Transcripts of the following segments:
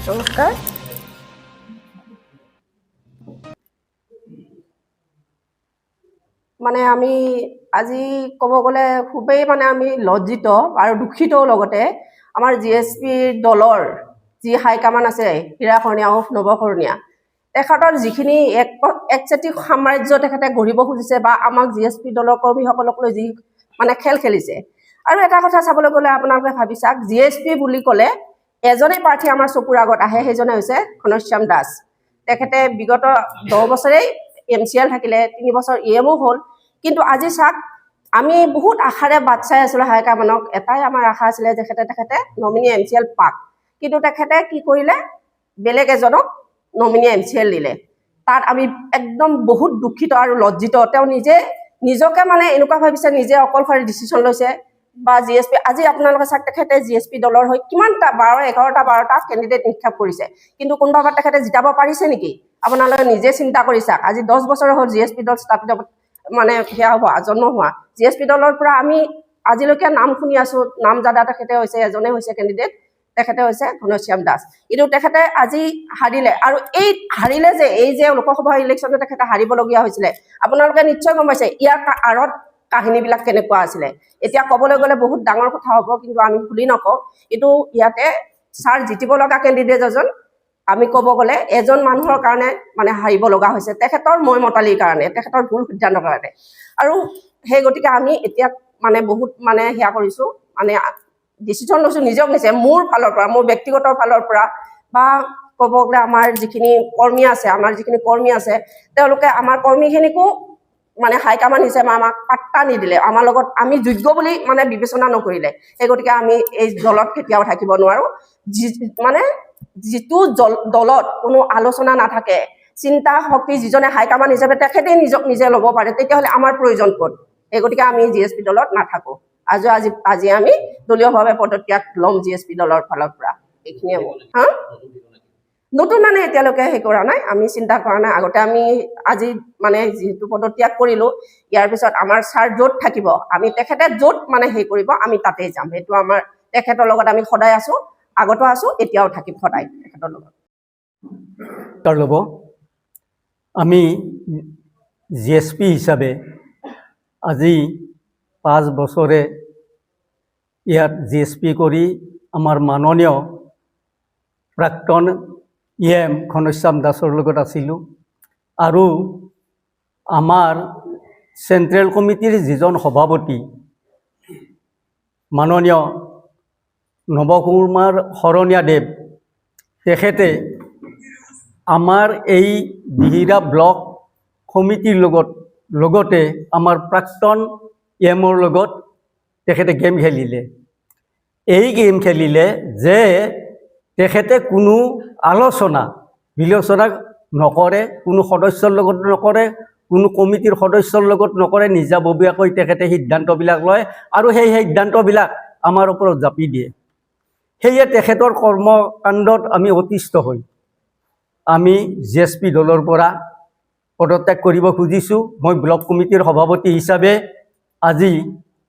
নমস্কাৰ। মানে আমি আজি ক'ব গ'লে খুবেই মানে আমি লজ্জিত আৰু দুখিতও লগতে আমাৰ GSP দলৰ যি হাইকমান আছে হীৰাকৰণীয়া উফ নৱকৰণীয়া তেখেতৰ যিখিনি একচেটিক সাম্ৰাজ্য তেখেতে গঢ়িব খুজিছে বা আমাক GSP দলৰ কৰ্মীসকলক লৈ যি মানে খেল খেলিছে। আৰু এটা কথা চাবলৈ গ'লে আপোনালোকে ভাবি চাওক, GSP বুলি ক'লে এজনেই প্ৰাৰ্থী আমাৰ চকুৰ আগত আহে, সেইজনে হৈছে ঘনশ্যাম দাস। তেখেতে বিগত 10 বছৰেই MCL থাকিলে, 3 বছৰ EMO হ'ল। কিন্তু আজি চাওক, আমি বহুত আশাৰে বাট চাই আছিলোঁ হাইকমানক। এটাই আমাৰ আশা আছিলে যে তেখেতে নমিনী MCL পাক, কিন্তু তেখেতে কি কৰিলে, বেলেগ এজনক নমিনী MCL দিলে। তাত আমি একদম বহুত দুখিত আৰু লজ্জিত। তেওঁ নিজকে মানে এনেকুৱা ভাবিছে, নিজে অকলশৰে ডিচিশ্যন লৈছে বা GSP আজি আপোনালোকে চাওক, তেখেতে GSP দলৰ হৈ কিমানটা 11টা কেণ্ডিডেট নিক্ষেপ কৰিছে, কিন্তু কোনোবাবাৰ তেখেতে জিতাব পাৰিছে নেকি? আপোনালোকে নিজে চিন্তা কৰি চাওক। আজি 10 বছৰ হ'ল GSP দল স্থাপিত মানে সেয়া হোৱা জন্ম হোৱা। GSP দলৰ পৰা আমি আজিলৈকে নাম শুনি আছোঁ, নামজাদা তেখেতে হৈছে, এজনে হৈছে কেণ্ডিডেট, তেখেতে হৈছে ঘনশ্যাম দাস। কিন্তু তেখেতে আজি হাৰিলে, আৰু এই হাৰিলে এই যে লোকসভা ইলেকশ্যনত তেখেতে হাৰিবলগীয়া হৈছিলে, আপোনালোকে নিশ্চয় গম পাইছে ইয়াৰ আঁৰত কাহিনীবিলাক কেনেকুৱা আছিলে। এতিয়া ক'বলৈ গ'লে বহুত ডাঙৰ কথা হ'ব, কিন্তু আমি খুলি নকওঁ। কিন্তু ইয়াতে ছাৰ জিতিব লগা কেণ্ডিডেট এজন, আমি ক'ব গ'লে এজন মানুহৰ কাৰণে মানে হাৰিব লগা হৈছে, তেখেতৰ মতালিৰ কাৰণে, তেখেতৰ ভুল সিদ্ধান্তৰ কাৰণে। আৰু সেই গতিকে আমি এতিয়া মানে বহুত মানে সেয়া কৰিছোঁ, মানে ডিচিশ্যন লৈছোঁ নিজক নিজে, মোৰ ফালৰ পৰা, মোৰ ব্যক্তিগত ফালৰ পৰা, বা ক'ব গ'লে আমাৰ যিখিনি কৰ্মী আছে তেওঁলোকে আমাৰ কৰ্মীখিনিকো মানে হাইকমান হিচাপে আমাক পাত্তা নিদিলে, আমাৰ লগত আমি যোগ্য বুলি মানে বিবেচনা নকৰিলে। সেই গতিকে আমি এই দলত কেতিয়াও থাকিব নোৱাৰোঁ। মানে যিটো দলত কোনো আলোচনা নাথাকে, চিন্তা শক্তি যিজনে হাইকমান হিচাপে তেখেতেই নিজক নিজে ল'ব পাৰে, তেতিয়াহ'লে আমাৰ প্ৰয়োজন ক'ত? এই গতিকে আমি GSP দলত নাথাকোঁ। আজি আমি দলীয়ভাৱে পদত্যাগ ল'ম GSP দলৰ ফালৰ পৰা। এইখিনিয়ে নতুন মানে এতিয়ালৈকে হেৰি কৰা নাই, আমি চিন্তা কৰা নাই। আগতে আমি আজি মানে যিহেতু পদত্যাগ কৰিলোঁ, ইয়াৰ পিছত আমাৰ ছাৰ য'ত থাকিব, আমি তেখেতে য'ত মানে হেৰি কৰিব আমি তাতেই যাম। সেইটো আমাৰ তেখেতৰ লগত আমি সদায় আছোঁ, আগতো আছোঁ, এতিয়াও থাকিম সদায় তেখেতৰ লগত। তাৰ ল'ব আমি GSP হিচাপে আজি 5 বছৰে ইয়াত GSP কৰি আমাৰ মাননীয় প্ৰাক্তন EM ঘনশ্যাম দাসৰ লগত আছিলোঁ। আৰু আমাৰ চেণ্ট্ৰেল কমিটিৰ যিজন সভাপতি মাননীয় নৱকুমাৰ শৰণীয়া দেৱ, তেখেতে আমাৰ এই দিহিৰা ব্লক সমিতিৰ লগতে আমাৰ প্ৰাক্তন EMৰ লগত তেখেতে গেম খেলিলে। এই গেম খেলিলে যে তেখেতে কোনো আলোচনা বিলোচনা নকৰে, কোনো সদস্যৰ লগত নকৰে, কোনো কমিটিৰ সদস্যৰ লগত নকৰে, নিজাববীয়াকৈ তেখেতে সিদ্ধান্তবিলাক লয় আৰু সেই সিদ্ধান্তবিলাক আমাৰ ওপৰত জাপি দিয়ে। সেয়ে তেখেতৰ কৰ্মকাণ্ডত আমি অতিষ্ঠ হৈ আমি GSP দলৰ পৰা পদত্যাগ কৰিব খুজিছোঁ। মই ব্লক কমিটিৰ সভাপতি হিচাপে আজি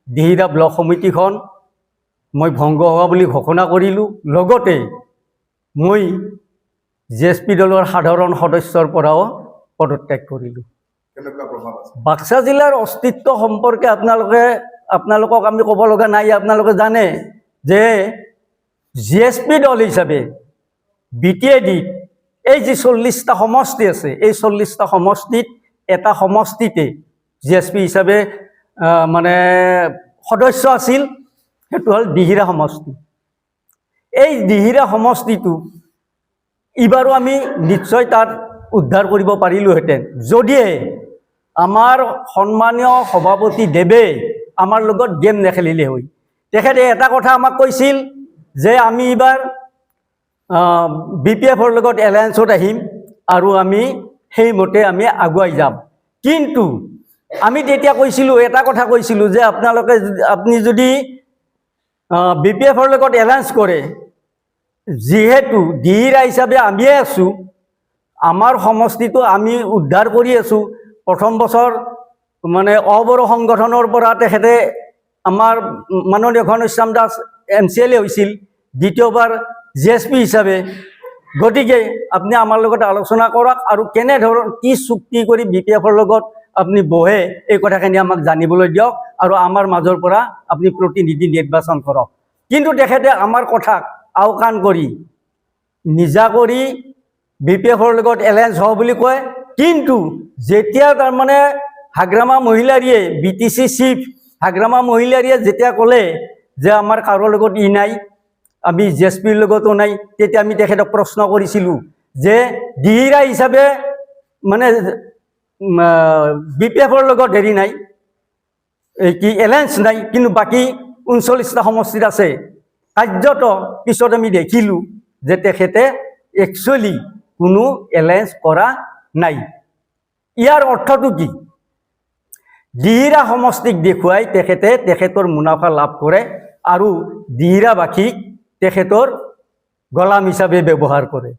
দিহিৰা ব্লক সমিতিখন মই ভংগ হোৱা বুলি ঘোষণা কৰিলোঁ। লগতে মই GSP দলৰ সাধাৰণ সদস্যৰ পৰাও পদত্যাগ কৰিলোঁ। বাক্সা জিলাৰ অস্তিত্ব সম্পৰ্কে আপোনালোকক আমি ক'ব লগা নাই। আপোনালোকে জানে যে GSP দল হিচাপে BTAD এই যি 40টা সমষ্টি আছে, এই 40টা সমষ্টিত এটা সমষ্টিতে GSP হিচাপে মানে সদস্য আছিল, সেইটো হ'ল দিহিৰা সমষ্টি। এই দিহিৰা সমষ্টিটো এইবাৰো আমি নিশ্চয় তাত উদ্ধাৰ কৰিব পাৰিলোহেঁতেন, যদিহে আমাৰ সন্মানীয় সভাপতি দেৱে আমাৰ লগত গেম নেখেলিলে হয়। তেখেতে এটা কথা আমাক কৈছিল যে আমি এইবাৰ BPFৰ লগত এলায়েন্সত আহিম আৰু আমি সেইমতে আমি আগুৱাই যাম। কিন্তু আমি তেতিয়া কৈছিলোঁ, এটা কথা কৈছিলোঁ যে আপুনি যদি BPFৰ লগত এলায়েন্স কৰে, যিহেতু দিহিৰা হিচাপে আমিয়ে আছোঁ, আমাৰ সমষ্টিটো আমি উদ্ধাৰ কৰি আছোঁ। প্ৰথম বছৰ মানে অবড়ো সংগঠনৰ পৰা তেখেতে আমাৰ মাননীয় ঘনশ্যাম দাস MCLA হৈছিল, দ্বিতীয়বাৰ GSP হিচাপে গতিকে আপুনি আমাৰ লগত আলোচনা কৰক আৰু কেনেধৰণৰ কি চুক্তি কৰি BPF-ৰ লগত আপুনি বহে এই কথাখিনি আমাক জানিবলৈ দিয়ক আৰু আমাৰ মাজৰ পৰা আপুনি প্ৰতিনিধি নিৰ্বাচন কৰক। কিন্তু তেখেতে আমাৰ কথাক আওকাণ কৰি নিজা কৰি BPF-ৰ লগত এলায়েন্স হ'ব বুলি কয়। কিন্তু যেতিয়া তাৰমানে হাগ্ৰামা মহিলাৰীয়ে BTC চিফ হাগ্ৰামা মহিলাৰীয়ে যেতিয়া ক'লে যে আমাৰ কাৰো লগত ই নাই, আমি JSPৰ লগতো নাই, তেতিয়া আমি তেখেতক প্ৰশ্ন কৰিছিলোঁ যে দিহিৰা হিচাপে মানে BPF-ৰ লগত হেৰি নাই, এই কি এলায়েন্স নাই, কিন্তু বাকী 39টা সমষ্টিত আছে। কাৰ্যত পিছত আমি দেখিলোঁ যে তেখেতে একচুৱেলি কোনো এলায়েন্স কৰা নাই। ইয়াৰ অৰ্থটো কি? দিহিৰা সমষ্টিক দেখুৱাই তেখেতে তেখেতৰ মুনাফা লাভ কৰে আৰু দিহিৰাবাসীক তেখেতৰ গোলাম হিচাপে ব্যৱহাৰ কৰে।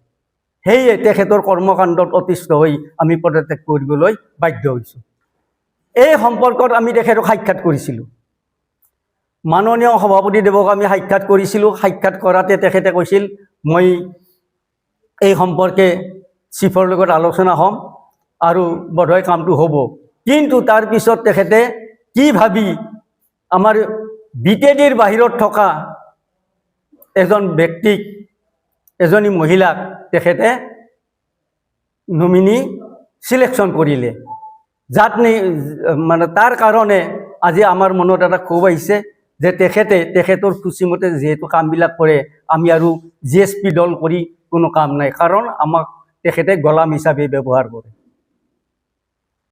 সেয়ে তেখেতৰ কৰ্মকাণ্ডত অতিষ্ঠ হৈ আমি পদত্যাগ কৰিবলৈ বাধ্য হৈছোঁ। এই সম্পৰ্কত আমি তেখেতক সাক্ষাৎ কৰিছিলোঁ। মাননীয় সভাপতিদেৱক আমি সাক্ষাৎ কৰিছিলোঁ। সাক্ষাৎ কৰাতে তেখেতে কৈছিল মই এই সম্পৰ্কে চিফৰ লগত আলোচনা হ'ম আৰু বোধহয় কামটো হ'ব। কিন্তু তাৰপিছত তেখেতে কি ভাবি আমাৰ BTDৰ বাহিৰত থকা এজন ব্যক্তিক, এজনী মহিলাক তেখেতে নমিনি চিলেকশ্যন কৰিলে, যাত মানে তাৰ কাৰণে আজি আমাৰ মনত এটা ক্ষোভ আহিছে যে তেখেতৰ খুচিমতে যিহেতু কামবিলাক কৰে, আমি আৰু JSP দল কৰি কোনো কাম নাই, কাৰণ আমাক তেখেতে গোলাম হিচাপে ব্যৱহাৰ কৰে।